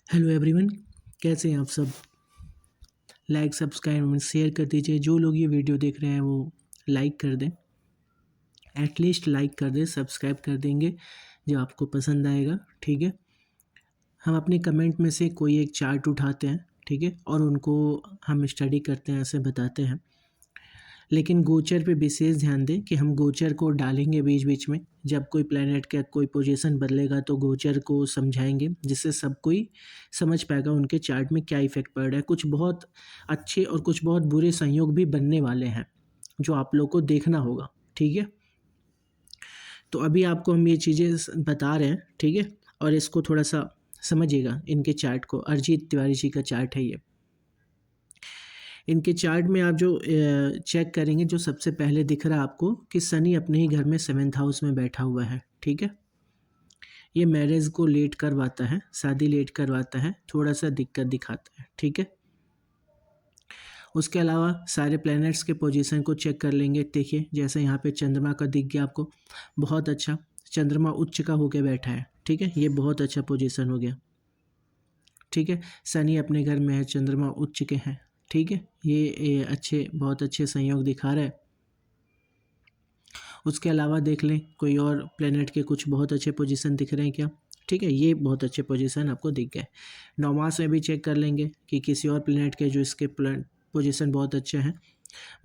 Hello everyone, कैसे हैं आप सब। लाइक सब्सक्राइब शेयर कर दीजिए। जो लोग ये वीडियो देख रहे हैं वो लाइक कर दें, एटलीस्ट लाइक कर दें। सब्सक्राइब कर देंगे जो आपको पसंद आएगा। ठीक है, हम अपने कमेंट में से कोई एक चार्ट उठाते हैं, ठीक है, और उनको हम स्टडी करते हैं, ऐसे बताते हैं। लेकिन गोचर पे विशेष ध्यान दें कि हम गोचर को डालेंगे बीच बीच में। जब कोई प्लैनेट का कोई पोजीशन बदलेगा तो गोचर को समझाएंगे, जिससे सब कोई समझ पाएगा उनके चार्ट में क्या इफेक्ट पड़ रहा है। कुछ बहुत अच्छे और कुछ बहुत बुरे संयोग भी बनने वाले हैं जो आप लोग को देखना होगा। ठीक है, तो अभी आपको हम ये चीज़ें बता रहे हैं, ठीक है, और इसको थोड़ा सा समझिएगा। इनके चार्ट को, अरिजीत तिवारी जी का चार्ट है ये। इनके चार्ट में आप जो चेक करेंगे, जो सबसे पहले दिख रहा है आपको कि शनि अपने ही घर में 7th हाउस में बैठा हुआ है। ठीक है, ये मैरिज को लेट करवाता है, शादी लेट करवाता है, थोड़ा सा दिक्कत दिखाता है। ठीक है, उसके अलावा सारे प्लैनेट्स के पोजीशन को चेक कर लेंगे। देखिए, जैसे यहाँ पे चंद्रमा का दिख गया आपको, बहुत अच्छा। चंद्रमा उच्च का होके बैठा है। ठीक है, ये बहुत अच्छा पोजीशन हो गया। ठीक है, शनि अपने घर में है, चंद्रमा उच्च के हैं। ठीक है, ये अच्छे, बहुत अच्छे संयोग दिखा रहा है। उसके अलावा देख लें कोई और प्लेनेट के कुछ बहुत अच्छे पोजीशन दिख रहे हैं क्या। ठीक है, ये बहुत अच्छे पोजीशन आपको दिख गए। नौमास में भी चेक कर लेंगे कि किसी और प्लेनेट के जो इसके पोजीशन बहुत अच्छे हैं।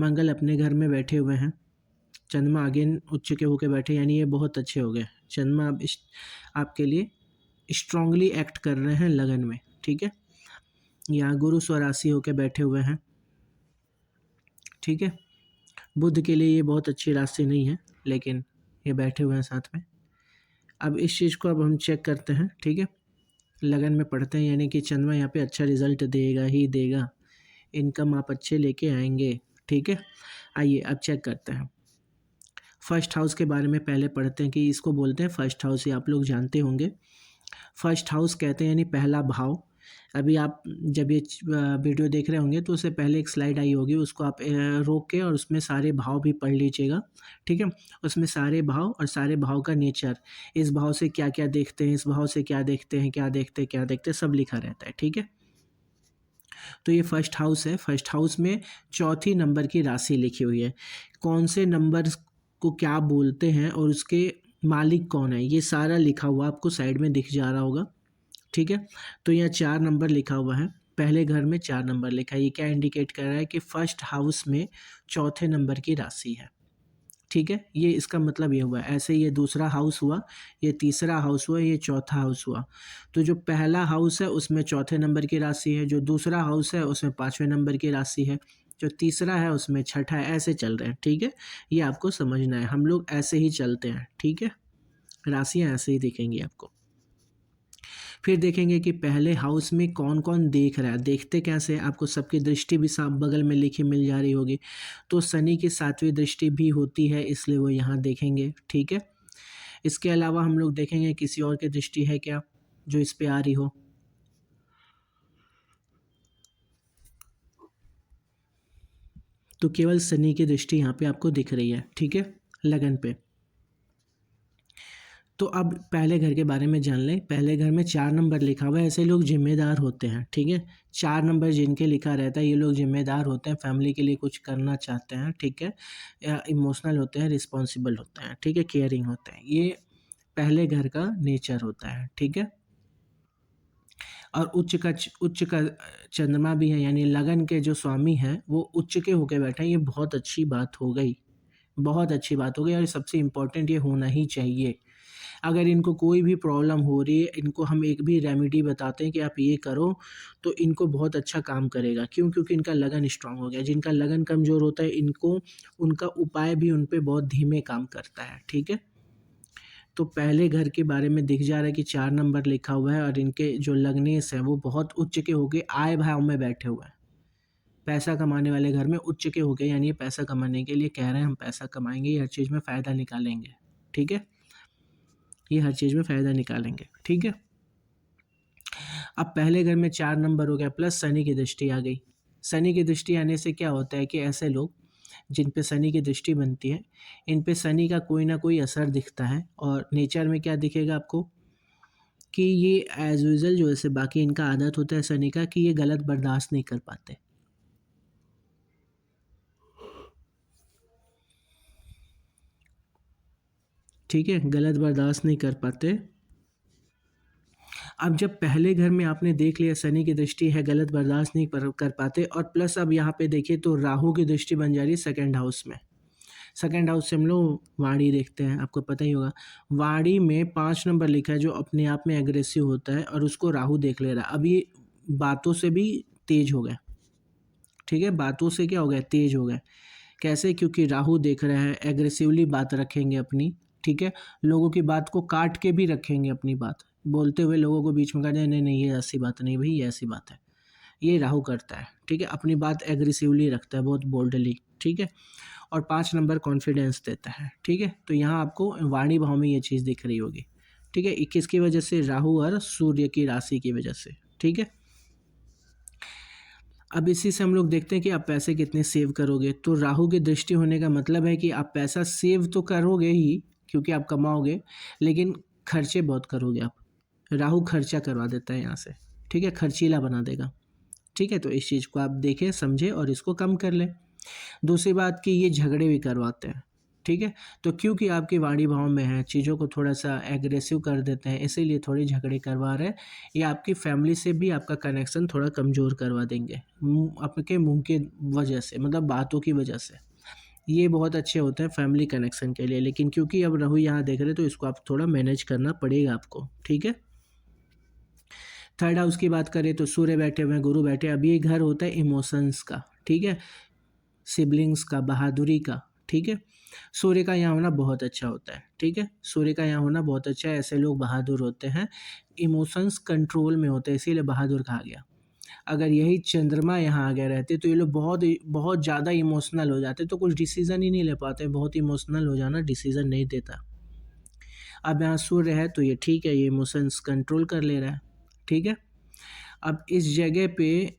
मंगल अपने घर में बैठे हुए हैं, चंद्रमा अगेन उच्च के होके बैठे, यानी ये बहुत अच्छे हो गए। चंद्रमा अब आपके लिए स्ट्रांगली एक्ट कर रहे हैं लगन में। ठीक है, यहाँ गुरु स्वराशि होके बैठे हुए हैं। ठीक है, बुध के लिए ये बहुत अच्छी राशि नहीं है, लेकिन ये बैठे हुए हैं साथ में। अब इस चीज़ को अब हम चेक करते हैं। ठीक है, लगन में पढ़ते हैं, यानी कि चंद्रमा यहाँ पे अच्छा रिजल्ट देगा ही देगा। इनकम आप अच्छे लेके आएंगे। ठीक है, आइए अब चेक करते हैं। फर्स्ट हाउस के बारे में पहले पढ़ते हैं कि इसको बोलते हैं फर्स्ट हाउस, ये आप लोग जानते होंगे। फर्स्ट हाउस कहते हैं यानी पहला भाव। अभी आप जब ये वीडियो देख रहे होंगे तो उससे पहले एक स्लाइड आई होगी, उसको आप रोक के और उसमें सारे भाव भी पढ़ लीजिएगा। ठीक है, उसमें सारे भाव और सारे भाव का नेचर, इस भाव से क्या क्या देखते हैं, इस भाव से क्या देखते हैं, क्या देखते हैं, क्या देखते हैं, सब लिखा रहता है। ठीक है, तो ये फर्स्ट हाउस है। फर्स्ट हाउस में चौथी नंबर की राशि लिखी हुई है। कौन से नंबर को क्या बोलते हैं और उसके मालिक कौन है, ये सारा लिखा हुआ आपको साइड में दिख जा रहा होगा। ठीक है, तो यहाँ 4 नंबर लिखा हुआ है, पहले घर में 4 नंबर लिखा है। ये क्या इंडिकेट कर रहा है कि फर्स्ट हाउस में चौथे नंबर की राशि है। ठीक है, ये इसका मतलब ये हुआ। ऐसे ये दूसरा हाउस हुआ, ये तीसरा हाउस हुआ, ये चौथा हाउस हुआ। तो जो पहला हाउस है उसमें चौथे नंबर की राशि है, जो दूसरा हाउस है उसमें 5वें नंबर की राशि है, जो तीसरा है उसमें छठा है। ऐसे चल रहे हैं। ठीक है, ये आपको समझना है, हम लोग ऐसे ही चलते हैं। ठीक है, राशियाँ ऐसे ही दिखेंगी आपको। फिर देखेंगे कि पहले हाउस में कौन कौन देख रहा है। देखते कैसे हैं, आपको सबकी दृष्टि भी साफ बगल में लिखी मिल जा रही होगी। तो शनि की 7वीं दृष्टि भी होती है, इसलिए वो यहाँ देखेंगे। ठीक है, इसके अलावा हम लोग देखेंगे किसी और की दृष्टि है क्या जो इस पे आ रही हो। तो केवल शनि की दृष्टि यहाँ पे आपको दिख रही है। ठीक है, लगन पे। तो अब पहले घर के बारे में जान लें। पहले घर में 4 नंबर लिखा हुआ है, ऐसे लोग जिम्मेदार होते हैं। ठीक है, 4 नंबर जिनके लिखा रहता है ये लोग जिम्मेदार होते हैं, फैमिली के लिए कुछ करना चाहते हैं। ठीक है, या इमोशनल होते हैं, रिस्पॉन्सिबल होते हैं। ठीक है, केयरिंग होते हैं। ये पहले घर का नेचर होता है। ठीक है, और उच्च का चंद्रमा भी है, यानी लगन के जो स्वामी हैं वो उच्च के होके बैठे हैं। ये बहुत अच्छी बात हो गई, बहुत अच्छी बात हो गई, और सबसे इम्पोर्टेंट ये होना ही चाहिए। अगर इनको कोई भी प्रॉब्लम हो रही है, इनको हम एक भी रेमेडी बताते हैं कि आप ये करो, तो इनको बहुत अच्छा काम करेगा। क्यों? क्योंकि इनका लगन स्ट्रांग हो गया। जिनका लगन कमज़ोर होता है, इनको उनका उपाय भी उन पे बहुत धीमे काम करता है। ठीक है, तो पहले घर के बारे में दिख जा रहा है कि 4 नंबर लिखा हुआ है, और इनके जो लग्नेश हैं वो बहुत उच्च के हो गए, आय भाव में बैठे हुए हैं। पैसा कमाने वाले घर में उच्च के हो गए, यानी ये पैसा कमाने के लिए कह रहे हैं हम पैसा कमाएंगे, ये हर चीज़ में फ़ायदा निकालेंगे। ठीक है, ये हर चीज़ में फ़ायदा निकालेंगे। ठीक है, अब पहले घर में 4 नंबर हो गया, प्लस शनि की दृष्टि आ गई। शनि की दृष्टि आने से क्या होता है कि ऐसे लोग जिन पे शनि की दृष्टि बनती है, इन पे शनि का कोई ना कोई असर दिखता है। और नेचर में क्या दिखेगा आपको कि ये एज यूजल जो है बाकी इनका आदत होता है शनि का कि ये गलत बर्दाश्त नहीं कर पाते। ठीक है, गलत बर्दाश्त नहीं कर पाते। अब जब पहले घर में आपने देख लिया शनि की दृष्टि है, गलत बर्दाश्त नहीं कर पाते, और प्लस अब यहाँ पे देखिए तो राहु की दृष्टि बन जा रही है सेकंड हाउस में। सेकंड हाउस से हम लोग वाणी देखते हैं, आपको पता ही होगा। वाणी में 5 नंबर लिखा है जो अपने आप में एग्रेसिव होता है, और उसको राहु देख ले रहा है। अब ये बातों से भी तेज हो गया। ठीक है, बातों से क्या हो गया, तेज हो गया। कैसे? क्योंकि राहु देख रहा है, एग्रेसिवली बात रखेंगे अपनी। ठीक है, लोगों की बात को काट के भी रखेंगे अपनी बात, बोलते हुए लोगों को बीच में कहा जाए नहीं नहीं ये ऐसी बात नहीं भाई, ये ऐसी बात है। ये राहु करता है। ठीक है, अपनी बात एग्रेसिवली रखता है, बहुत बोल्डली। ठीक है, और 5 नंबर कॉन्फिडेंस देता है। ठीक है, तो यहाँ आपको वाणी भाव में ये चीज़ दिख रही होगी। ठीक है, 21 की वजह से, राहु और सूर्य की राशि की वजह से। ठीक है, अब इसी से हम लोग देखते हैं कि आप पैसे कितने सेव करोगे। तो राहु की दृष्टि होने का मतलब है कि आप पैसा सेव तो करोगे ही, क्योंकि आप कमाओगे, लेकिन खर्चे बहुत करोगे आप। राहु खर्चा करवा देता है यहाँ से। ठीक है, खर्चीला बना देगा। ठीक है, तो इस चीज़ को आप देखें, समझें और इसको कम कर लें। दूसरी बात कि ये झगड़े भी करवाते हैं। ठीक है, तो क्योंकि आपकी वाणी भाव में है, चीज़ों को थोड़ा सा एग्रेसिव कर देते हैं, इसीलिए थोड़ी झगड़े करवा रहे हैं। ये आपकी फैमिली से भी आपका कनेक्शन थोड़ा कमज़ोर करवा देंगे, आपके मुंह के वजह से, मतलब बातों की वजह से। ये बहुत अच्छे होते हैं फैमिली कनेक्शन के लिए, लेकिन क्योंकि अब राहु यहाँ देख रहे हैं तो इसको आप थोड़ा मैनेज करना पड़ेगा आपको। ठीक है, थर्ड हाउस की बात करें तो सूर्य बैठे हुए हैं, गुरु बैठे। अब ये घर होता है इमोशंस का। ठीक है, सिबलिंग्स का, बहादुरी का। ठीक है, सूर्य का यहाँ होना बहुत अच्छा होता है। ठीक है, सूर्य का यहाँ होना बहुत अच्छा है। ऐसे लोग बहादुर होते हैं, इमोशंस कंट्रोल में होते हैं, इसीलिए बहादुर कहा गया। अगर यही चंद्रमा यहाँ आ गए रहते तो ये लोग बहुत बहुत ज़्यादा इमोशनल हो जाते, तो कुछ डिसीज़न ही नहीं ले पाते। बहुत इमोशनल हो जाना डिसीज़न नहीं देता। अब यहाँ सूर्य है तो ये ठीक है, ये इमोशंस कंट्रोल कर ले रहा है। ठीक है, अब इस जगह पे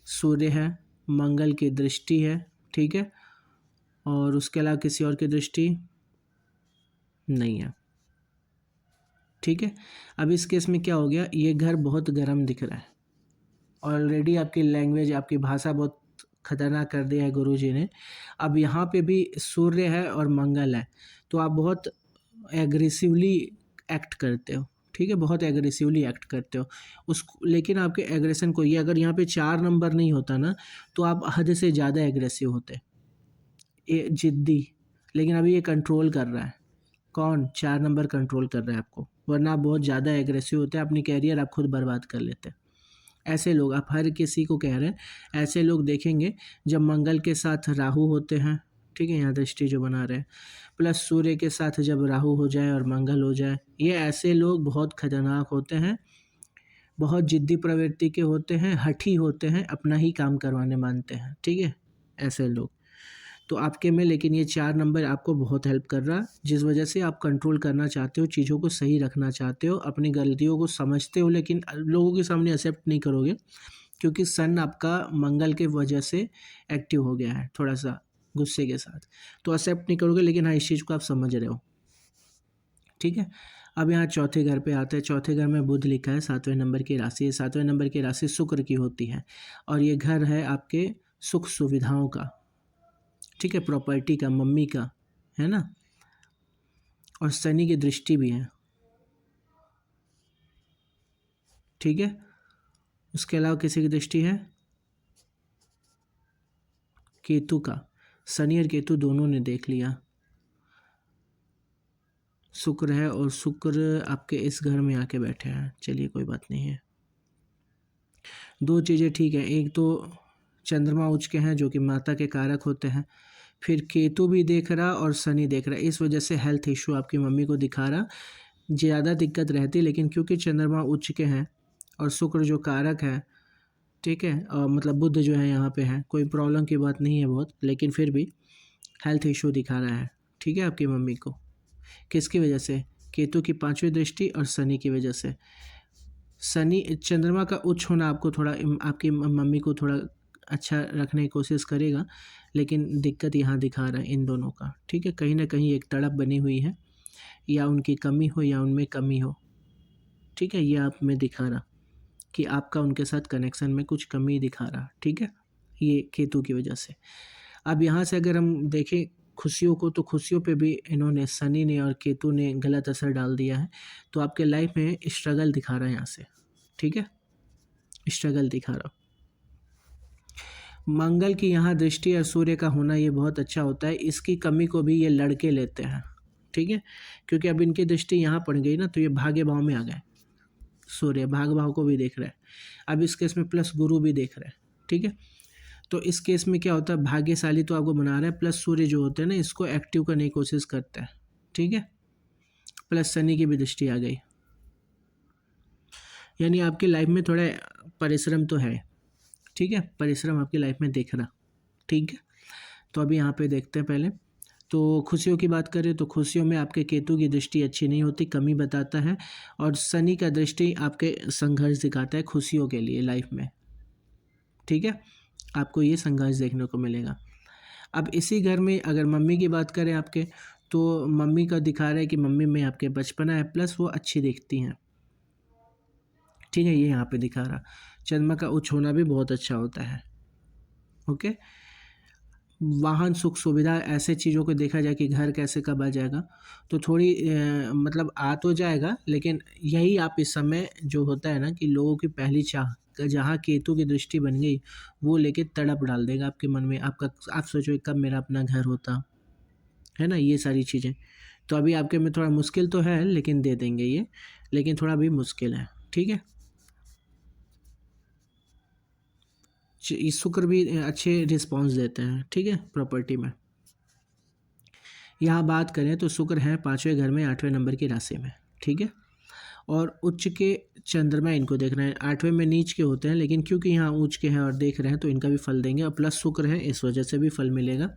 सूर्य है, मंगल की दृष्टि है। ठीक है, और उसके अलावा किसी और की दृष्टि नहीं है। ठीक है, अब इस केस में क्या हो गया, ये घर बहुत गर्म दिख रहा है। ऑलरेडी आपकी लैंग्वेज, आपकी भाषा बहुत खतरनाक कर दिया है गुरु जी ने। अब यहाँ पे भी सूर्य है और मंगल है, तो आप बहुत एग्रेसिवली एक्ट करते हो। ठीक है, बहुत एग्रेसिवली एक्ट करते हो उस, लेकिन आपके एग्रेशन को, ये अगर यहाँ पे 4 नंबर नहीं होता ना तो आप हद से ज़्यादा एग्रेसिव होते, ये जिद्दी। लेकिन अभी ये कंट्रोल कर रहा है। कौन? 4 नंबर कंट्रोल कर रहा है आपको, वरना आप बहुत ज़्यादा एग्रेसिव होते हैं, अपनी कैरियर आप खुद बर्बाद कर लेते हैं। ऐसे लोग, आप हर किसी को कह रहे हैं, ऐसे लोग देखेंगे जब मंगल के साथ राहु होते हैं। ठीक है, यहाँ दृष्टि जो बना रहे हैं, प्लस सूर्य के साथ जब राहु हो जाए और मंगल हो जाए, ये ऐसे लोग बहुत खतरनाक होते हैं, बहुत जिद्दी प्रवृत्ति के होते हैं, हठी होते हैं, अपना ही काम करवाने मानते हैं। ठीक है, ऐसे लोग तो आपके में, लेकिन ये 4 नंबर आपको बहुत हेल्प कर रहा है, जिस वजह से आप कंट्रोल करना चाहते हो, चीज़ों को सही रखना चाहते हो, अपनी गलतियों को समझते हो, लेकिन लोगों के सामने एक्सेप्ट नहीं करोगे, क्योंकि सन आपका मंगल के वजह से एक्टिव हो गया है थोड़ा सा गुस्से के साथ, तो एक्सेप्ट नहीं करोगे, लेकिन हाँ इस चीज़ को आप समझ रहे हो। ठीक है, अब यहाँ चौथे घर पे आते हैं। चौथे घर में बुध लिखा है, 7वें नंबर की राशि है। 7वें नंबर की राशि शुक्र की होती है, और ये घर है आपके सुख सुविधाओं का। ठीक है, प्रॉपर्टी का, मम्मी का, है ना, और शनि की दृष्टि भी है। ठीक है, उसके अलावा किसी की दृष्टि है, केतु का। शनि और केतु दोनों ने देख लिया। शुक्र है, और शुक्र आपके इस घर में आके बैठे हैं। चलिए कोई बात नहीं है, दो चीज़ें ठीक है। एक तो चंद्रमा उच्च के हैं जो कि माता के कारक होते हैं, फिर केतु भी देख रहा और शनि देख रहा, इस वजह से हेल्थ इशू आपकी मम्मी को दिखा रहा, ज़्यादा दिक्कत रहती, लेकिन क्योंकि चंद्रमा उच्च के हैं और शुक्र जो कारक है, ठीक है, और मतलब बुध जो है यहाँ पे है, कोई प्रॉब्लम की बात नहीं है बहुत, लेकिन फिर भी हेल्थ इशू दिखा रहा है। ठीक है, आपकी मम्मी को किसकी वजह से? केतु की 5वीं दृष्टि और शनि की वजह से। शनि, चंद्रमा का उच्च होना आपको थोड़ा, आपकी मम्मी को थोड़ा अच्छा रखने की कोशिश करेगा, लेकिन दिक्कत यहाँ दिखा रहा है इन दोनों का। ठीक है, कहीं ना कहीं एक तड़प बनी हुई है, या उनकी कमी हो या उनमें कमी हो। ठीक है, ये आप में दिखा रहा कि आपका उनके साथ कनेक्शन में कुछ कमी दिखा रहा, ठीक है, ये केतु की वजह से। अब यहाँ से अगर हम देखें खुशियों को, तो खुशियों पे भी इन्होंने, शनि ने और केतु ने गलत असर डाल दिया है। तो आपके लाइफ में स्ट्रगल दिखा रहा है यहाँ से, ठीक है, स्ट्रगल दिखा रहा। मंगल की यहाँ दृष्टि और सूर्य का होना ये बहुत अच्छा होता है, इसकी कमी को भी ये लड़के लेते हैं, ठीक है, क्योंकि अब इनकी दृष्टि यहाँ पड़ गई ना, तो ये भाग्य भाव में आ गए, सूर्य भाग भाव को भी देख रहा है। अब इस केस में प्लस गुरु भी देख रहा है, ठीक है। तो इस केस में क्या होता है, भाग्यशाली तो आपको बना रहा है, प्लस सूर्य जो होते हैं ना, इसको एक्टिव करने की कोशिश करता है, ठीक है, प्लस शनि की भी दृष्टि आ गई, यानी आपकी लाइफ में थोड़ा परिश्रम तो है, ठीक है, परिश्रम आपकी लाइफ में दिख रहा, ठीक है। तो अभी यहाँ पे देखते हैं पहले, तो खुशियों की बात करें तो खुशियों में आपके केतु की दृष्टि अच्छी नहीं होती, कमी बताता है, और शनि का दृष्टि आपके संघर्ष दिखाता है खुशियों के लिए लाइफ में, ठीक है, आपको ये संघर्ष देखने को मिलेगा। अब इसी घर में अगर मम्मी की बात करें आपके, तो मम्मी का दिखा रहा है कि मम्मी में आपके बचपना है, प्लस वो अच्छी दिखती हैं, ठीक है, ये यहाँ पे दिखा रहा। चंद्रमा का उच्च होना भी बहुत अच्छा होता है, ओके। वाहन सुख सुविधा ऐसे चीज़ों को देखा जाए कि घर कैसे कब आ जाएगा, तो थोड़ी मतलब आ तो जाएगा, लेकिन यही आप इस समय जो होता है ना कि लोगों की पहली चाह जहाँ केतु की दृष्टि बन गई, वो लेके तड़प डाल देगा आपके मन में, आपका आप सोचो कब मेरा अपना घर होता है ना, ये सारी चीज़ें। तो अभी आपके में थोड़ा मुश्किल तो है, लेकिन दे देंगे ये, लेकिन थोड़ा अभी मुश्किल है, ठीक है। शुक्र भी अच्छे रिस्पॉन्स देते हैं, ठीक है, प्रॉपर्टी में। यहाँ बात करें तो शुक्र है 5वें घर में 8वें नंबर की राशि में, ठीक है, और उच्च के चंद्रमा इनको देख रहे हैं, 8वें में नीच के होते हैं, लेकिन क्योंकि यहाँ उच्च के हैं और देख रहे हैं तो इनका भी फल देंगे, और प्लस शुक्र है इस वजह से भी फल मिलेगा।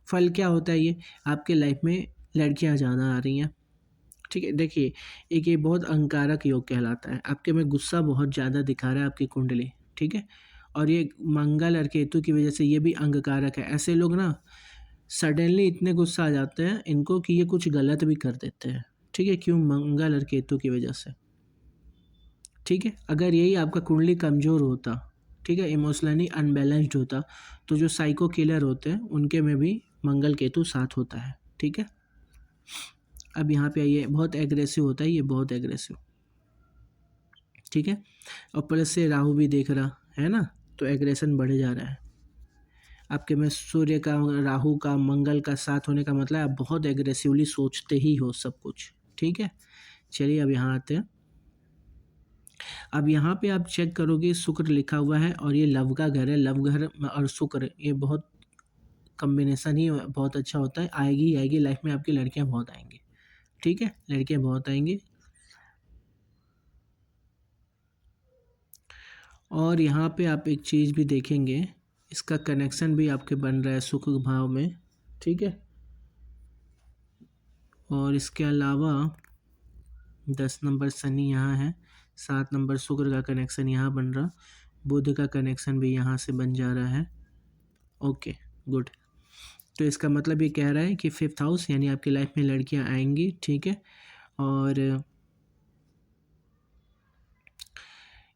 फल क्या होता है, ये आपके लाइफ में लड़कियाँ ज़्यादा आ रही हैं, ठीक है। देखिए, एक ये बहुत अहंकारक योग कहलाता है, आपके में गुस्सा बहुत ज़्यादा दिखा रहा है आपकी कुंडली, ठीक है, और ये मंगल और केतु की वजह से ये भी अंगकारक है। ऐसे लोग ना सडनली इतने गुस्सा आ जाते हैं इनको कि ये कुछ गलत भी कर देते हैं, ठीक है, क्यों, मंगल और केतु की वजह से, ठीक है। अगर यही आपका कुंडली कमज़ोर होता, ठीक है, इमोशनली अनबैलेंस्ड होता, तो जो साइको किलर होते हैं उनके में भी मंगल केतु साथ होता है, ठीक है। अब यहाँ पे आइए, बहुत एग्रेसिव होता है ये, बहुत एग्रेसिव, ठीक है, और प्लस से राहु भी देख रहा है ना, तो एग्रेशन बढ़ जा रहा है आपके में। सूर्य का, राहु का, मंगल का साथ होने का मतलब आप बहुत एग्रेसिवली सोचते ही हो सब कुछ, ठीक है। चलिए अब यहाँ आते हैं। अब यहाँ पे आप चेक करोगे शुक्र लिखा हुआ है, और ये लव का घर है, लव घर और शुक्र ये बहुत कम्बिनेशन ही बहुत अच्छा होता है। आएगी आएगी लाइफ में आपकी लड़कियाँ बहुत आएंगी, ठीक है, लड़कियाँ बहुत आएंगी। और यहाँ पे आप एक चीज़ भी देखेंगे, इसका कनेक्शन भी आपके बन रहा है सुख भाव में, ठीक है। और इसके अलावा 10 नंबर शनि यहाँ है, 7 नंबर शुक्र का कनेक्शन यहाँ बन रहा, बुध का कनेक्शन भी यहाँ से बन जा रहा है, ओके गुड। तो इसका मतलब ये कह रहा है कि 5th हाउस यानी आपकी लाइफ में लड़कियाँ आएंगी, ठीक है। और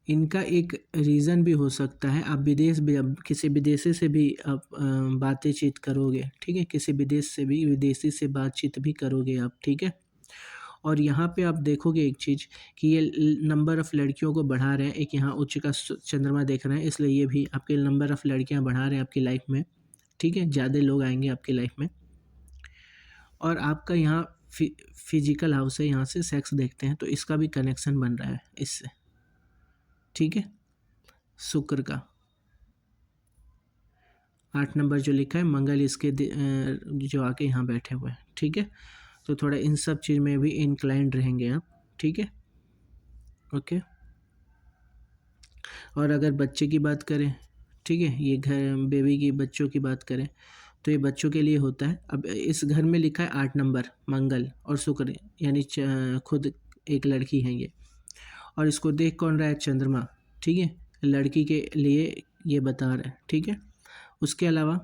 इनका एक रीज़न भी हो सकता है, आप विदेश भी, अब किसी विदेशी से भी आप बातचीत करोगे, ठीक है, किसी विदेश से भी, विदेशी से बातचीत भी करोगे आप, ठीक है। और यहाँ पे आप देखोगे एक चीज़ कि ये नंबर ऑफ़ लड़कियों को बढ़ा रहे हैं, एक यहाँ उच्च का चंद्रमा देख रहे हैं, इसलिए ये भी आपके नंबर ऑफ़ लड़कियाँ बढ़ा रहे हैं आपकी लाइफ में, ठीक है, ज़्यादा लोग आएंगे आपकी लाइफ में। और आपका यहाँ फिजिकल हाउस है, यहाँ से सेक्स देखते हैं, तो इसका भी कनेक्शन बन रहा है इससे, ठीक है, शुक्र का 8 नंबर जो लिखा है, मंगल इसके जो आके यहाँ बैठे हुए हैं, ठीक है। तो थोड़ा इन सब चीज़ में भी इंक्लाइंड रहेंगे आप, ठीक है, ओके। और अगर बच्चे की बात करें, ठीक है, ये घर बेबी की, बच्चों की बात करें तो ये बच्चों के लिए होता है। अब इस घर में लिखा है 8 नंबर मंगल और शुक्र, यानी खुद एक लड़की है ये, और इसको देख कौन रहा है, चंद्रमा, ठीक है, लड़की के लिए ये बता रहा है, ठीक है। उसके अलावा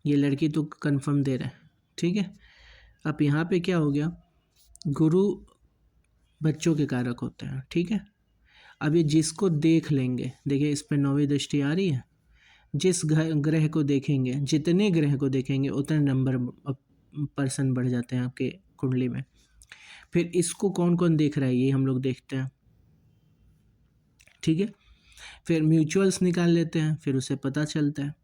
ये लड़की तो कंफर्म दे रहा है, ठीक है। अब यहाँ पे क्या हो गया, गुरु बच्चों के कारक होते हैं, ठीक है। अब ये जिसको देख लेंगे, देखिए इस पे 9वीं दृष्टि आ रही है, जिस ग्रह को देखेंगे, जितने ग्रह को देखेंगे उतने नंबर पर्सन बढ़ जाते हैं आपके कुंडली में। फिर इसको कौन कौन देख रहा है ये हम लोग देखते हैं, ठीक है। फिर म्यूचुअल्स निकाल लेते हैं, फिर उसे पता चलता है।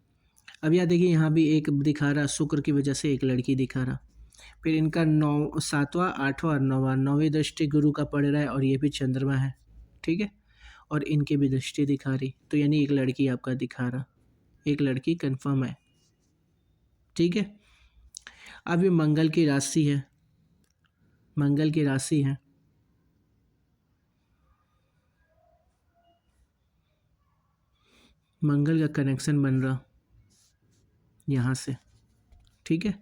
अब यहाँ देखिए, यहाँ भी एक दिखा रहा, शुक्र की वजह से एक लड़की दिखा रहा। फिर इनका 7वां 8वां और 9वां, 9वीं दृष्टि गुरु का पड़ रहा है और ये भी चंद्रमा है, ठीक है। और इनकी भी दृष्टि दिखा रही, तो यानी एक लड़की आपका दिखा रहा, एक लड़की कंफर्म है, ठीक है। अब ये मंगल की राशि है, मंगल की राशि है, मंगल का कनेक्शन बन रहा यहाँ से, ठीक है।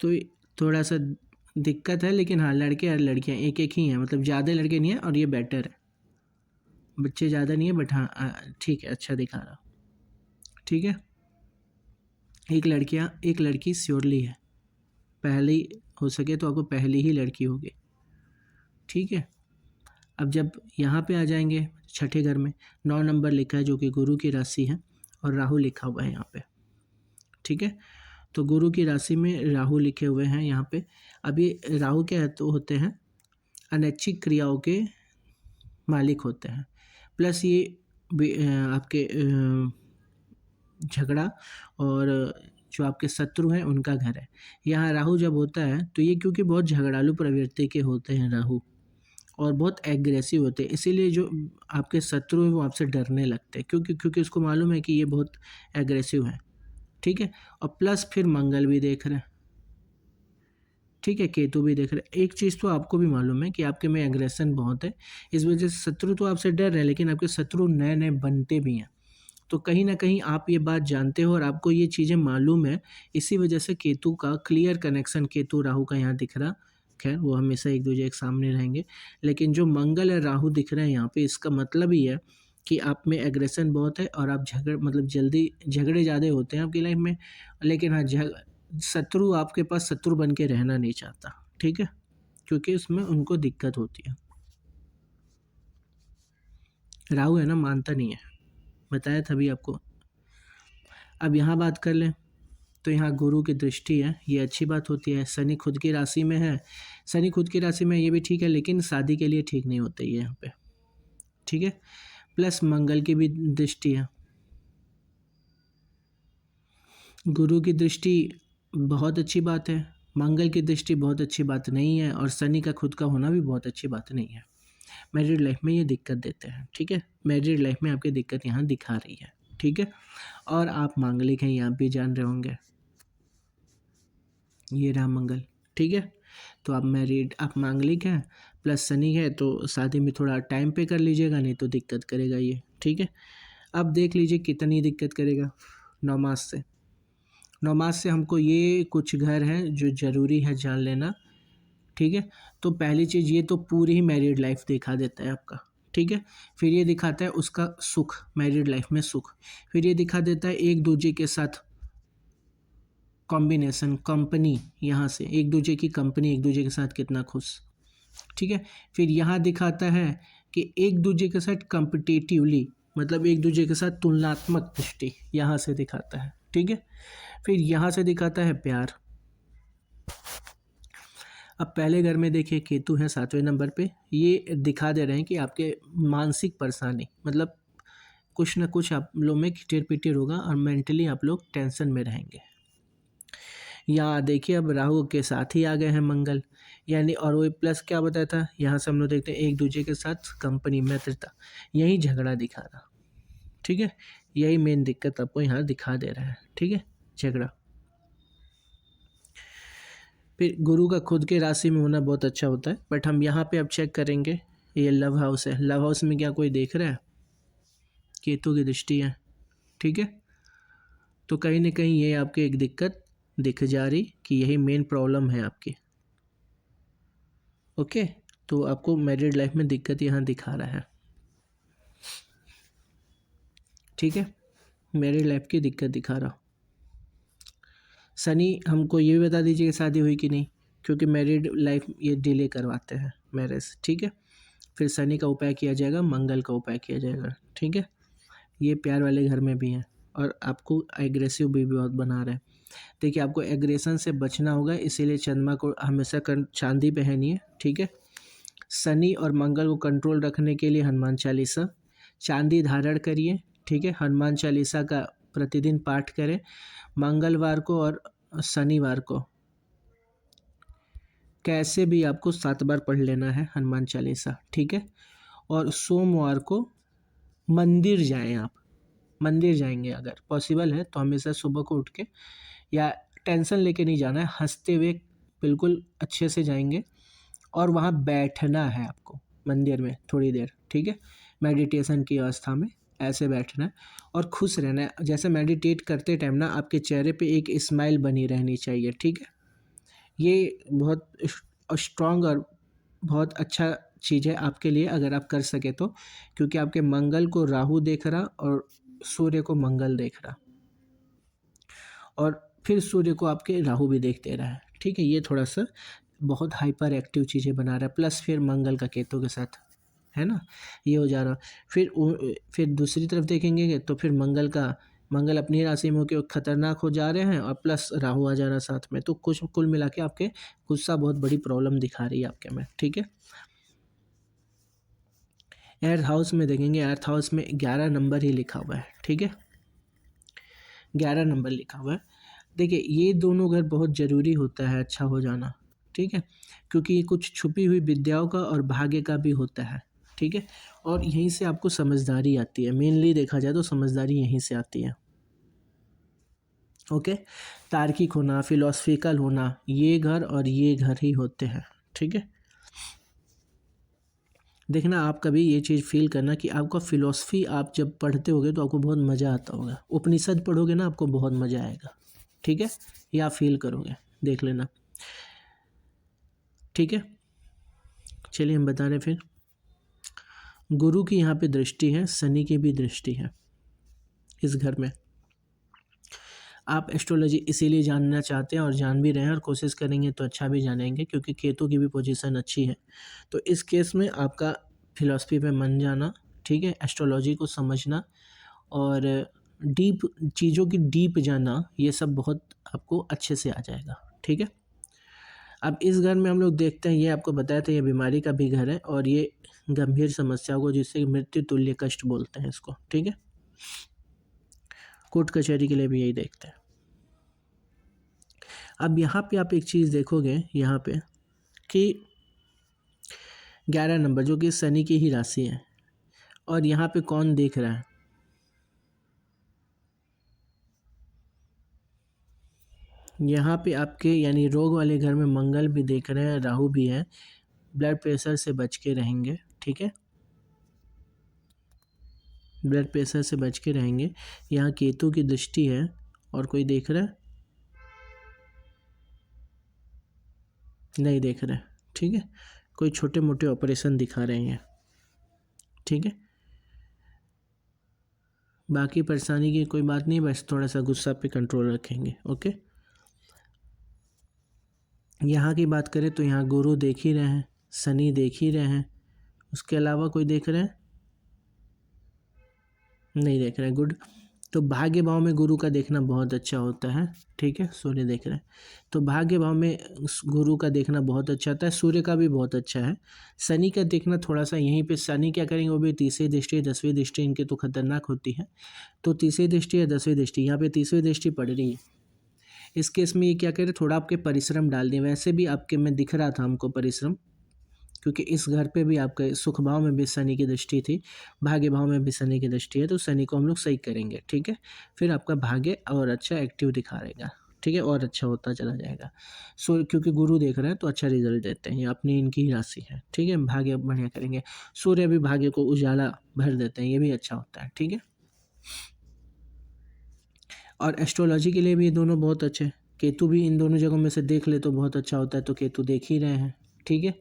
तो थोड़ा सा दिक्कत है, लेकिन हाँ लड़के और लड़कियाँ एक एक ही हैं, मतलब ज़्यादा लड़के नहीं हैं और ये बेटर है, बच्चे ज़्यादा नहीं है, बट हाँ ठीक है, अच्छा दिखा रहा, ठीक है। एक लड़की श्योरली है, पहली हो सके तो आपको पहली ही लड़की होगी, ठीक है। अब जब यहाँ पे आ जाएंगे छठे घर में, 9 नंबर लिखा है जो कि गुरु की राशि है, और राहु लिखा हुआ है यहाँ पे, ठीक है। तो गुरु की राशि में राहु लिखे हुए हैं यहाँ पे। अब ये राहु क्या है, तो होते हैं अनैच्छिक क्रियाओं के मालिक होते हैं, प्लस ये आपके झगड़ा और जो आपके शत्रु हैं उनका घर है। यहाँ राहु जब होता है तो ये क्योंकि बहुत झगड़ालू प्रवृत्ति के होते हैं राहु, और बहुत एग्रेसिव होते हैं, इसीलिए जो आपके शत्रु हैं वो आपसे डरने लगते हैं, क्योंकि उसको मालूम है कि ये बहुत एग्रेसिव है, ठीक है। और प्लस फिर मंगल भी देख रहे हैं, ठीक है, केतु भी देख रहे हैं। एक चीज़ तो आपको भी मालूम है कि आपके में एग्रेशन बहुत है, इस वजह से शत्रु तो आपसे डर रहे हैं, लेकिन आपके शत्रु नए नए बनते भी हैं। तो कहीं ना कहीं आप ये बात जानते हो और आपको ये चीज़ें मालूम है, इसी वजह से केतु का क्लियर कनेक्शन केतु राहु का यहाँ दिख रहा। खैर वो हमेशा एक दूसरे के सामने रहेंगे, लेकिन जो मंगल और राहु दिख रहे हैं यहाँ पे, इसका मतलब ही है कि आप में एग्रेशन बहुत है और आप मतलब जल्दी झगड़े ज़्यादा होते हैं आपकी लाइफ में, लेकिन हाँ शत्रु आपके पास शत्रु बन के रहना नहीं चाहता, ठीक है, क्योंकि उसमें उनको दिक्कत होती है। राहु है ना, मानता नहीं है, बताया था अभी आपको। अब यहाँ बात कर लें तो यहाँ गुरु की दृष्टि है, ये अच्छी बात होती है। शनि खुद की राशि में है, शनि खुद की राशि में ये भी ठीक है, लेकिन शादी के लिए ठीक नहीं होते ये यहाँ पे, ठीक है। प्लस मंगल की भी दृष्टि है, गुरु की दृष्टि बहुत अच्छी बात है, मंगल की दृष्टि बहुत अच्छी बात नहीं है, और शनि का खुद का होना भी बहुत अच्छी बात नहीं है। मैरिड लाइफ में ये दिक्कत देते हैं, ठीक है, मैरिड लाइफ में आपकी दिक्कत यहाँ दिखा रही है, ठीक है। और आप मांगलिक हैं, ये आप भी जान रहे होंगे, ये रहा मंगल, ठीक है। तो आप मैरिड, आप मांगलिक हैं, प्लस शनि है, तो शादी में थोड़ा टाइम पे कर लीजिएगा, नहीं तो दिक्कत करेगा ये, ठीक है। अब देख लीजिए कितनी दिक्कत करेगा। 9 मास से, 9 मास से हमको ये कुछ घर हैं जो ज़रूरी है जान लेना, ठीक है। तो पहली चीज़, ये तो पूरी ही मैरिड लाइफ दिखा देता है आपका, ठीक है। फिर ये दिखाता है उसका सुख, मैरिड लाइफ में सुख। फिर ये दिखा देता है एक दूसरे के साथ कॉम्बिनेशन, कंपनी, यहाँ से एक दूसरे की कंपनी, एक दूसरे के साथ कितना खुश, ठीक है। फिर यहाँ दिखाता है कि एक दूसरे के साथ कम्पिटिटिवली, मतलब एक दूसरे के साथ तुलनात्मक दृष्टि, यहाँ से दिखाता है, ठीक है। फिर यहाँ से दिखाता है प्यार। अब पहले घर में देखिए केतु है 7वें नंबर पे, ये दिखा दे रहे हैं कि आपके मानसिक परेशानी, मतलब कुछ ना कुछ आप लोग में खिटेर पिटेर होगा और मेंटली आप लोग टेंशन में रहेंगे। यहाँ देखिए अब राहु के साथ ही आ गए हैं मंगल, यानी, और वो प्लस क्या बताया था, यहाँ से हम लोग देखते हैं एक दूसरे के साथ कंपनी, मित्रता, यही झगड़ा दिखा रहा, ठीक है। यही मेन दिक्कत आपको यहाँ दिखा दे रहा है, ठीक है, झगड़ा। फिर गुरु का खुद के राशि में होना बहुत अच्छा होता है, बट हम यहाँ पे अब चेक करेंगे, ये लव हाउस है, लव हाउस में क्या कोई देख रहा है, केतु की दृष्टि है, ठीक है। तो कहीं ना कहीं ये आपकी एक दिक्कत दिख जा रही कि यही मेन प्रॉब्लम है आपकी, ओके। तो आपको मैरिड लाइफ में दिक्कत यहाँ दिखा रहा है, ठीक है, मैरिड लाइफ की दिक्कत दिखा रहा। शनि हमको ये भी बता दीजिए कि शादी हुई कि नहीं, क्योंकि मैरिड लाइफ ये डिले करवाते हैं मैरिज, ठीक है। फिर शनि का उपाय किया जाएगा, मंगल का उपाय किया जाएगा, ठीक है। ये प्यार वाले घर में भी है और आपको एग्रेसिव भी बहुत बना रहे हैं। देखिए आपको एग्रेशन से बचना होगा, इसीलिए चंद्रमा को हमेशा चांदी पहनिए, ठीक है। शनि और मंगल को कंट्रोल रखने के लिए हनुमान चालीसा, चांदी धारण करिए, ठीक है। हनुमान चालीसा का प्रतिदिन पाठ करें। मंगलवार को और शनिवार को कैसे भी आपको 7 बार पढ़ लेना है हनुमान चालीसा, ठीक है। और सोमवार को मंदिर जाएं आप, मंदिर जाएंगे अगर पॉसिबल है तो हमेशा सुबह को उठ के, या टेंशन लेके नहीं जाना है, हंसते हुए बिल्कुल अच्छे से जाएंगे और वहाँ बैठना है आपको मंदिर में थोड़ी देर, ठीक है। मेडिटेशन की अवस्था में ऐसे बैठना है और खुश रहना है। जैसे मेडिटेट करते टाइम ना आपके चेहरे पे एक स्माइल बनी रहनी चाहिए, ठीक है। ये बहुत स्ट्रॉन्ग और बहुत अच्छा चीज़ है आपके लिए अगर आप कर सके तो, क्योंकि आपके मंगल को राहु देख रहा और सूर्य को मंगल देख रहा, और फिर सूर्य को आपके राहु भी देख दे रहा है, ठीक है। ये थोड़ा सा बहुत हाइपर एक्टिव चीज़ें बना रहा है, प्लस फिर मंगल का केतु के साथ, है ना, ये हो जा रहा। फिर दूसरी तरफ देखेंगे तो फिर मंगल अपनी राशि में होकर खतरनाक हो जा रहे हैं और प्लस राहु आ जा रहा है साथ में, तो कुछ कुल मिला के आपके गुस्सा बहुत बड़ी प्रॉब्लम दिखा रही है आपके में, ठीक है। एर्थ हाउस में देखेंगे, एर्थ हाउस में 11 नंबर ही लिखा हुआ है, ठीक है। 11 नंबर लिखा हुआ है। देखिए ये दोनों घर बहुत ज़रूरी होता है अच्छा हो जाना, ठीक है, क्योंकि ये कुछ छुपी हुई विद्याओं का और भाग्य का भी होता है, ठीक है। और यहीं से आपको समझदारी आती है, मेनली देखा जाए तो समझदारी यहीं से आती है, ओके। तार्किक होना, फिलोसफिकल होना, ये घर और ये घर ही होते हैं, ठीक है। देखना आप कभी ये चीज़ फील करना कि आपका फिलोसफी आप जब पढ़ते होगे तो आपको बहुत मज़ा आता होगा। उपनिषद पढ़ोगे ना आपको बहुत मज़ा आएगा, ठीक है, ये आप फील करोगे, देख लेना, ठीक है। चलिए हम बता रहे फिर, गुरु की यहाँ पे दृष्टि है, शनि की भी दृष्टि है इस घर में। आप एस्ट्रोलॉजी इसीलिए जानना चाहते हैं और जान भी रहे हैं और कोशिश करेंगे तो अच्छा भी जानेंगे, क्योंकि केतु की भी पोजीशन अच्छी है। तो इस केस में आपका फिलॉसफी पे मन जाना, ठीक है, एस्ट्रोलॉजी को समझना और डीप चीज़ों की डीप जाना, ये सब बहुत आपको अच्छे से आ जाएगा, ठीक है। अब इस घर में हम लोग देखते हैं, ये आपको बताया था, ये बीमारी का भी घर है और ये गंभीर समस्याओं को, जिससे मृत्यु तुल्य कष्ट बोलते हैं इसको, ठीक है। कोर्ट कचहरी के लिए भी यही देखते हैं। अब यहाँ पे आप एक चीज़ देखोगे यहाँ पे कि 11 नंबर जो कि शनि की ही राशि है, और यहाँ पे कौन देख रहा है, यहाँ पे आपके यानी रोग वाले घर में मंगल भी देख रहे हैं, राहु भी है। ब्लड प्रेशर से बच के रहेंगे, ठीक है, ब्लड प्रेशर से बच के रहेंगे। यहाँ केतु की दृष्टि है, और कोई देख रहा है, नहीं देख रहे, ठीक है। कोई छोटे मोटे ऑपरेशन दिखा रहे हैं, ठीक है। बाकी परेशानी की कोई बात नहीं, बस थोड़ा सा गुस्सा पे कंट्रोल रखेंगे, ओके। यहाँ की बात करें तो यहाँ गुरु देख ही रहे हैं, शनि देख ही रहे हैं, उसके अलावा कोई देख रहे हैं, नहीं देख रहे, गुड। तो भाग्य भाव में गुरु का देखना बहुत अच्छा होता है, ठीक है। सूर्य देख रहे हैं तो भाग्य भाव में गुरु का देखना बहुत अच्छा होता है, सूर्य का भी बहुत अच्छा है। शनि का देखना थोड़ा सा, यहीं पे शनि क्या करेंगे, वो भी तीसरी दृष्टि 10वीं दृष्टि इनकी तो खतरनाक होती है, तो तीसरी दृष्टि या 10वीं दृष्टि, यहाँ पे तीसरी दृष्टि पड़ रही है। इस केस में ये क्या करें, थोड़ा आपके परिश्रम डाल दें, वैसे भी आपके में दिख रहा था हमको परिश्रम, क्योंकि इस घर पे भी आपके सुख भाव में भी शनि की दृष्टि थी, भाग्य भाव में भी शनि की दृष्टि है, तो शनि को हम लोग सही करेंगे, ठीक है। फिर आपका भाग्य और अच्छा एक्टिव दिखा रहेगा, ठीक है, और अच्छा होता चला जाएगा। क्योंकि गुरु देख रहे हैं तो अच्छा रिजल्ट देते हैं, ये अपनी इनकी ही राशि है, ठीक है। भाग्य बढ़िया करेंगे, सूर्य भी भाग्य को उजाला भर देते हैं, ये भी अच्छा होता है, ठीक है। और एस्ट्रोलॉजी के लिए भी ये दोनों बहुत अच्छे, केतु भी इन दोनों जगहों में से देख ले तो बहुत अच्छा होता है, तो केतु देख ही रहे हैं, ठीक है।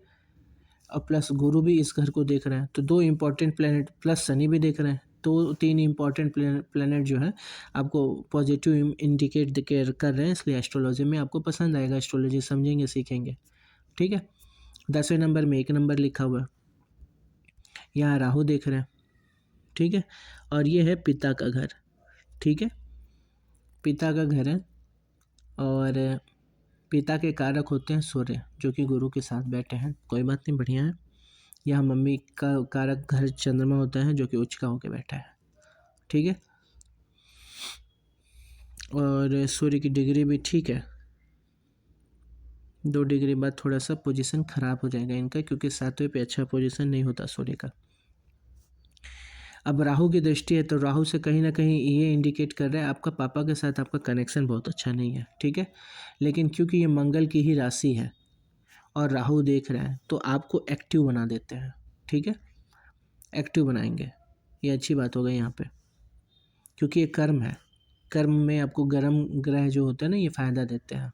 और प्लस गुरु भी इस घर को देख रहे हैं, तो 2 इंपॉर्टेंट प्लेनेट, प्लस शनि भी देख रहे हैं, तो 3 इंपॉर्टेंट प्लेनेट जो है आपको पॉजिटिव इंडिकेट कर रहे हैं, इसलिए एस्ट्रोलॉजी में आपको पसंद आएगा, एस्ट्रोलॉजी समझेंगे सीखेंगे, ठीक है। 10वें नंबर में 1 नंबर लिखा हुआ है, यहाँ राहु देख रहे हैं, ठीक है। और ये है पिता का घर, ठीक है, पिता का घर है। और पिता के कारक होते हैं सूर्य, जो कि गुरु के साथ बैठे हैं, कोई बात नहीं, बढ़िया है। यहाँ मम्मी का कारक घर चंद्रमा होता है, जो कि उच्च का होकर बैठा है, ठीक है। और सूर्य की डिग्री भी ठीक है, 2 डिग्री बाद थोड़ा सा पोजीशन खराब हो जाएगा इनका, क्योंकि 7वें पे अच्छा पोजीशन नहीं होता सूर्य का। अब राहु की दृष्टि है, तो राहु से कहीं ना कहीं ये इंडिकेट कर रहा है आपका पापा के साथ आपका कनेक्शन बहुत अच्छा नहीं है, ठीक है। लेकिन क्योंकि ये मंगल की ही राशि है और राहु देख रहे हैं, तो आपको एक्टिव बना देते हैं, ठीक है, एक्टिव बनाएंगे, ये अच्छी बात हो गई यहाँ पे, क्योंकि ये कर्म है, कर्म में आपको गर्म ग्रह जो होते हैं ना, ये फायदा देते हैं।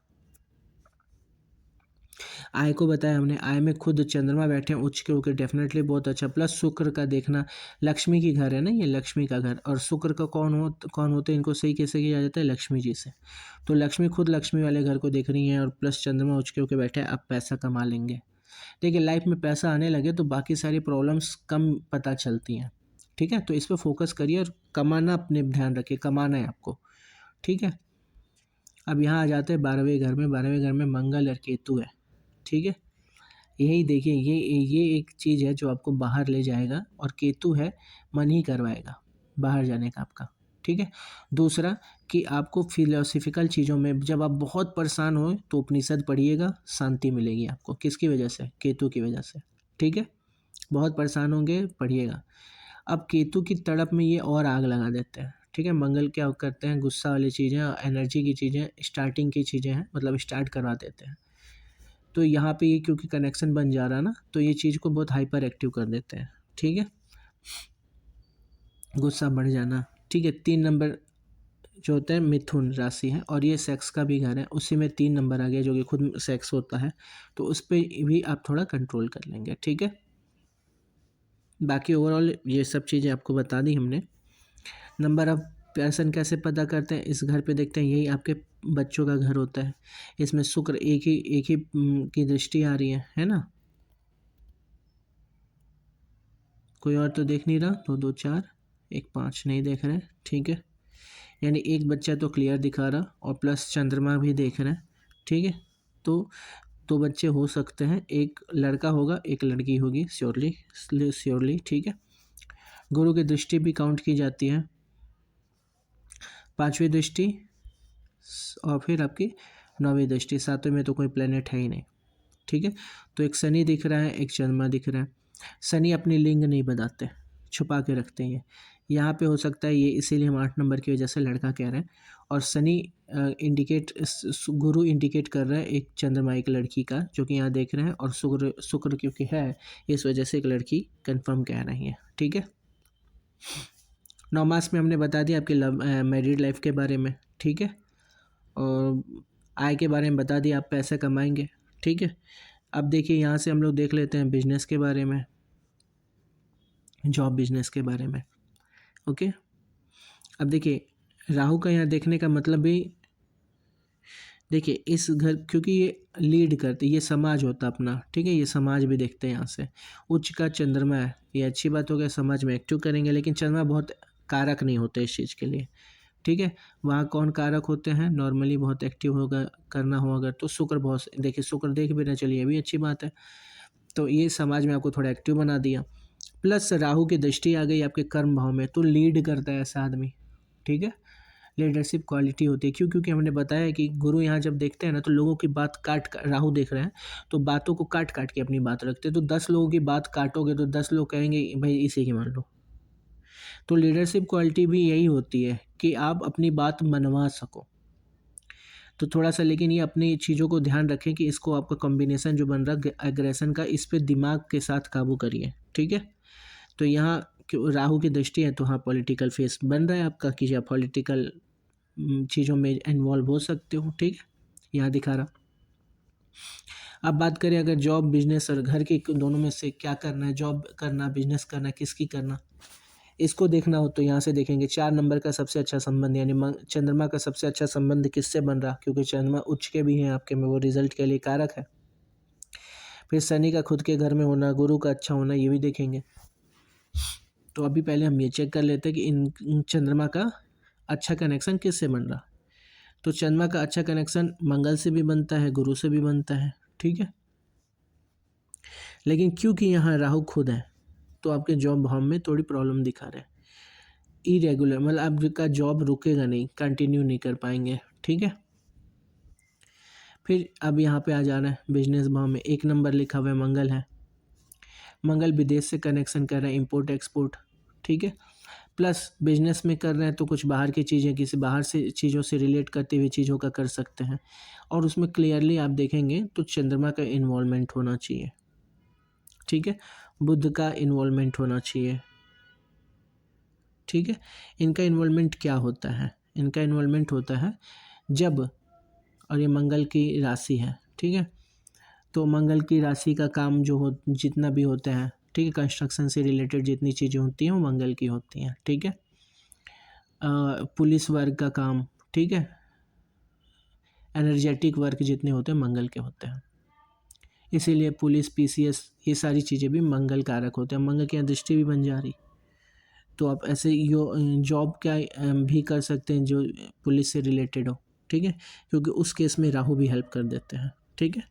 आय को बताया हमने, आय में खुद चंद्रमा बैठे हैं उच्च के होकर, डेफिनेटली बहुत अच्छा। प्लस शुक्र का देखना, लक्ष्मी की घर है ना ये, लक्ष्मी का घर, और शुक्र का कौन होते हैं, इनको सही कैसे किया जाता है, लक्ष्मी जी से। तो लक्ष्मी खुद लक्ष्मी वाले घर को देख रही हैं, और प्लस चंद्रमा उच्च के होकर बैठे हैं, अब पैसा कमा लेंगे। देखिए लाइफ में पैसा आने लगे तो बाकी सारी प्रॉब्लम्स कम पता चलती हैं, ठीक है। तो इस पर फोकस करिए और कमाना अपने ध्यान रखिए, कमाना है आपको, ठीक है। अब यहाँ आ जाते हैं 12वें घर में, 12वें घर में मंगल और केतु है, ठीक है। यही देखिए, ये एक चीज़ है जो आपको बाहर ले जाएगा, और केतु है मन ही करवाएगा बाहर जाने का आपका, ठीक है। दूसरा कि आपको फिलोसफिकल चीज़ों में जब आप बहुत परेशान हो तो उपनिषद पढ़िएगा, शांति मिलेगी आपको। किसकी वजह से, केतु की वजह से, ठीक है। बहुत परेशान होंगे, पढ़िएगा। अब केतु की तड़प में ये और आग लगा देते हैं, ठीक है। मंगल क्या करते हैं, गुस्सा वाली चीज़ें, एनर्जी की चीज़ें, स्टार्टिंग की चीज़ें हैं, मतलब स्टार्ट करवा देते हैं। तो यहाँ पे ये क्योंकि कनेक्शन बन जा रहा ना, तो ये चीज़ को बहुत हाइपर एक्टिव कर देते हैं, ठीक है। गुस्सा बढ़ जाना, ठीक है। 3 नंबर जो होता है मिथुन राशि है, और ये सेक्स का भी घर है, उसी में 3 नंबर आ गया जो कि खुद सेक्स होता है, तो उस पर भी आप थोड़ा कंट्रोल कर लेंगे, ठीक है। बाकी ओवरऑल ये सब चीज़ें आपको बता दी हमने। नंबर ऑफ पर्सन कैसे पता करते हैं, इस घर पे देखते हैं, यही आपके बच्चों का घर होता है। इसमें शुक्र एक ही की दृष्टि आ रही है ना। कोई और तो देख नहीं रहा, 2 2 4 1 5 नहीं देख रहे, ठीक है। यानी एक बच्चा तो क्लियर दिखा रहा, और प्लस चंद्रमा भी देख रहे हैं, ठीक है। तो 2 बच्चे हो सकते हैं, एक लड़का होगा एक लड़की होगी, श्योरली, ठीक है। गुरु की दृष्टि भी काउंट की जाती है, 5वीं दृष्टि, और फिर आपकी 9वीं दृष्टि। 7वें में तो कोई प्लेनेट है ही नहीं, ठीक है। तो एक शनि दिख रहा है, एक चंद्रमा दिख रहा है। शनि अपनी लिंग नहीं बताते, छुपा के रखते हैं ये, यहाँ पे हो सकता है ये, इसीलिए हम 8 नंबर की वजह से लड़का कह रहे हैं। और शनि गुरु इंडिकेट कर रहा है एक चंद्रमा एक लड़की का, जो कि यहाँ देख रहे हैं, और शुक्र क्योंकि है, इस वजह से एक लड़की कंफर्म कह रही है, ठीक है। 9 मास में हमने बता दिया आपके मैरिड लाइफ के बारे में, ठीक है। और आय के बारे में बता दिया, आप पैसे कमाएंगे, ठीक है। अब देखिए यहाँ से हम लोग देख लेते हैं बिजनेस के बारे में, जॉब बिजनेस के बारे में, ओके। अब देखिए राहु का यहाँ देखने का मतलब भी, देखिए इस घर, क्योंकि ये लीड करते, ये समाज होता अपना, ठीक है, ये समाज भी देखते हैं यहाँ से। उच्च का चंद्रमा है, ये अच्छी बात हो गया, समाज में एक्टिव करेंगे, लेकिन चंद्रमा बहुत कारक नहीं होते इस चीज़ के लिए, ठीक है। वहाँ कौन कारक होते हैं, नॉर्मली बहुत एक्टिव होगा, करना हो अगर तो शुक्र, बहुत देखिए शुक्र देख भी ना, चलिए ये भी अच्छी बात है। तो ये समाज में आपको थोड़ा एक्टिव बना दिया, प्लस राहु की दृष्टि आ गई आपके कर्म भाव में, तो लीड करता है ऐसा आदमी, ठीक है। लीडरशिप क्वालिटी होती है, क्यों, क्योंकि हमने बताया कि गुरु यहाँ जब देखते हैं ना, तो लोगों की बात राहु देख रहे हैं, तो बातों को काट काट के अपनी बात रखते हैं। तो 10 लोगों की बात काटोगे तो 10 लोग कहेंगे भाई इसी की मान लो। तो लीडरशिप क्वालिटी भी यही होती है कि आप अपनी बात मनवा सको। तो थोड़ा सा, लेकिन ये अपनी चीज़ों को ध्यान रखें कि इसको आपका कॉम्बिनेशन जो बन रहा है एग्रेशन का, इस पर दिमाग के साथ काबू करिए, ठीक है। तो यहाँ राहु की दृष्टि है, तो हाँ पॉलिटिकल फेस बन रहा है आपका, कि आप पॉलिटिकल चीज़ों में इन्वॉल्व हो सकते हो, ठीक है, यहाँ दिखा रहा। अब बात करें अगर जॉब बिजनेस और घर के दोनों में से क्या करना है, जॉब करना बिजनेस करना, किसकी करना, इसको देखना हो तो यहाँ से देखेंगे 4 नंबर का सबसे अच्छा संबंध, यानी चंद्रमा का सबसे अच्छा संबंध किससे बन रहा, क्योंकि चंद्रमा उच्च के भी हैं आपके में, वो रिजल्ट के लिए कारक है। फिर शनि का खुद के घर में होना, गुरु का अच्छा होना, ये भी देखेंगे, तो अभी पहले हम ये चेक कर लेते हैं कि इन चंद्रमा का अच्छा कनेक्शन किससे बन रहा। तो चंद्रमा का अच्छा कनेक्शन मंगल से भी बनता है, गुरु से भी बनता है, ठीक है। लेकिन क्योंकि यहाँ राहु खुद है तो आपके जॉब भाव में थोड़ी प्रॉब्लम दिखा रहे हैं, इरेगुलर, मतलब आपका जॉब रुकेगा नहीं, कंटिन्यू नहीं कर पाएंगे, ठीक है। फिर अब यहाँ पे आ जा रहा है बिजनेस भाव में, 1 नंबर लिखा हुआ है मंगल है। मंगल विदेश से कनेक्शन कर रहे हैं, इंपोर्ट एक्सपोर्ट, ठीक है। प्लस बिजनेस में कर रहे हैं तो कुछ बाहर की चीज़ें, किसी बाहर से चीज़ों से रिलेट करते हुए चीज़ों का कर सकते हैं। और उसमें क्लियरली आप देखेंगे तो चंद्रमा का इन्वॉल्वमेंट होना चाहिए, ठीक है। बुध का इन्वॉल्वमेंट होना चाहिए, ठीक है। इनका इन्वॉल्वमेंट क्या होता है, इनका इन्वॉल्वमेंट होता है जब, और ये मंगल की राशि है, ठीक है। तो मंगल की राशि का काम जो हो, जितना भी होता है, ठीक है, कंस्ट्रक्शन से रिलेटेड जितनी चीज़ें होती हैं वो मंगल की होती हैं, ठीक है। पुलिस वर्ग का काम, ठीक है, एनर्जेटिक वर्क जितने होते हैं मंगल के होते हैं। इसीलिए पुलिस, पीसीएस, ये सारी चीज़ें भी मंगल कारक होते हैं। मंगल की यहाँ दृष्टि भी बन जा रही, तो आप ऐसे जॉब क्या भी कर सकते हैं जो पुलिस से रिलेटेड हो, ठीक है, क्योंकि उस केस में राहु भी हेल्प कर देते हैं, ठीक है।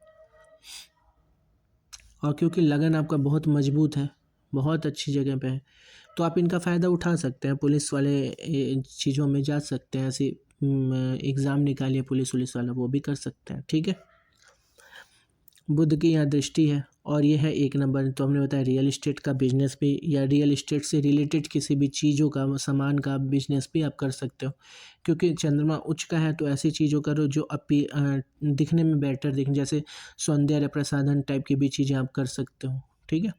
और क्योंकि लगन आपका बहुत मजबूत है, बहुत अच्छी जगह पे है, तो आप इनका फ़ायदा उठा सकते हैं। पुलिस वाले चीज़ों में जा सकते हैं, ऐसे एग्ज़ाम निकालिए पुलिस वुलिस वाला, वो भी कर सकते हैं, ठीक है। बुध की यहाँ दृष्टि है और ये है 1 नंबर। तो हमने बताया रियल इस्टेट का बिजनेस भी, या रियल इस्टेट से रिलेटेड किसी भी चीज़ों का, सामान का बिजनेस भी आप कर सकते हो, क्योंकि चंद्रमा उच्च का है। तो ऐसी चीज़ों करो जो दिखने में बेटर दिखें, जैसे सौंदर्य प्रसाधन टाइप की भी चीज़ें आप कर सकते हो, ठीक है।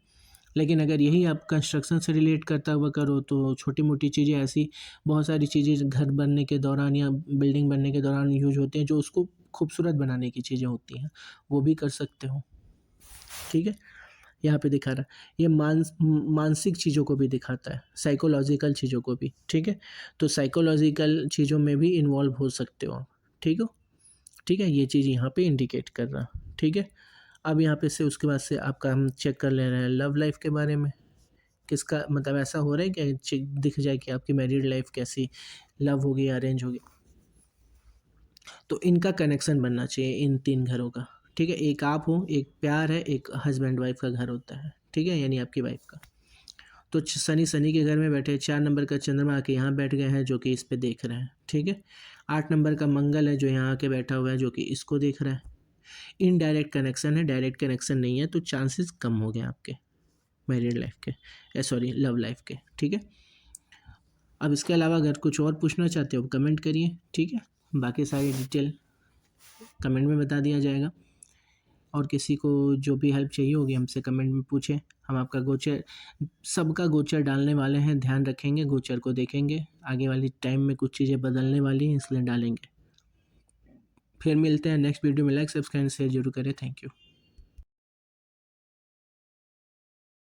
लेकिन अगर यही आप कंस्ट्रक्शन से रिलेट करता हुआ करो तो छोटी मोटी चीज़ें, ऐसी बहुत सारी चीज़ें घर बनने के दौरान या बिल्डिंग बनने के दौरान यूज होती हैं जो उसको खूबसूरत बनाने की चीज़ें होती हैं, वो भी कर सकते हो, ठीक है। यहाँ पे दिखा रहा है ये मानसिक चीज़ों को भी दिखाता है, साइकोलॉजिकल चीज़ों को भी, ठीक है। तो साइकोलॉजिकल चीज़ों में भी इन्वॉल्व हो सकते हो, ठीक हो, ठीक है। ये चीज़ यहाँ पे इंडिकेट कर रहा, ठीक है। अब यहाँ पे से उसके बाद से आपका हम चेक कर ले रहे हैं लव लाइफ के बारे में। किसका मतलब ऐसा हो रहा है कि दिख जाए कि आपकी मैरिड लाइफ कैसी, लव होगी या अरेंज होगी। तो इनका कनेक्शन बनना चाहिए इन 3 घरों का, ठीक है। एक आप हो, एक प्यार है, एक हस्बैंड वाइफ का घर होता है, ठीक है, यानी आपकी वाइफ का। तो शनि के घर में बैठे, 4 नंबर का चंद्रमा आके यहाँ बैठ गए हैं जो कि इस पे देख रहे हैं, ठीक है। 8 नंबर का मंगल है जो यहाँ आके बैठा हुआ है जो कि इसको देख रहा है। इनडायरेक्ट कनेक्शन है, डायरेक्ट कनेक्शन नहीं है, तो चांसेस कम हो गए आपके मैरिड लाइफ के, सॉरी लव लाइफ के, ठीक है। अब इसके अलावा अगर कुछ और पूछना चाहते हो कमेंट करिए, ठीक है। बाकी सारी डिटेल कमेंट में बता दिया जाएगा, और किसी को जो भी हेल्प चाहिए होगी हमसे कमेंट में पूछें। हम आपका गोचर, सबका गोचर डालने वाले हैं, ध्यान रखेंगे, गोचर को देखेंगे। आगे वाली टाइम में कुछ चीज़ें बदलने वाली हैं इसलिए डालेंगे। फिर मिलते हैं नेक्स्ट वीडियो में। लाइक, सब्सक्राइब, शेयर जरूर करें। Thank you.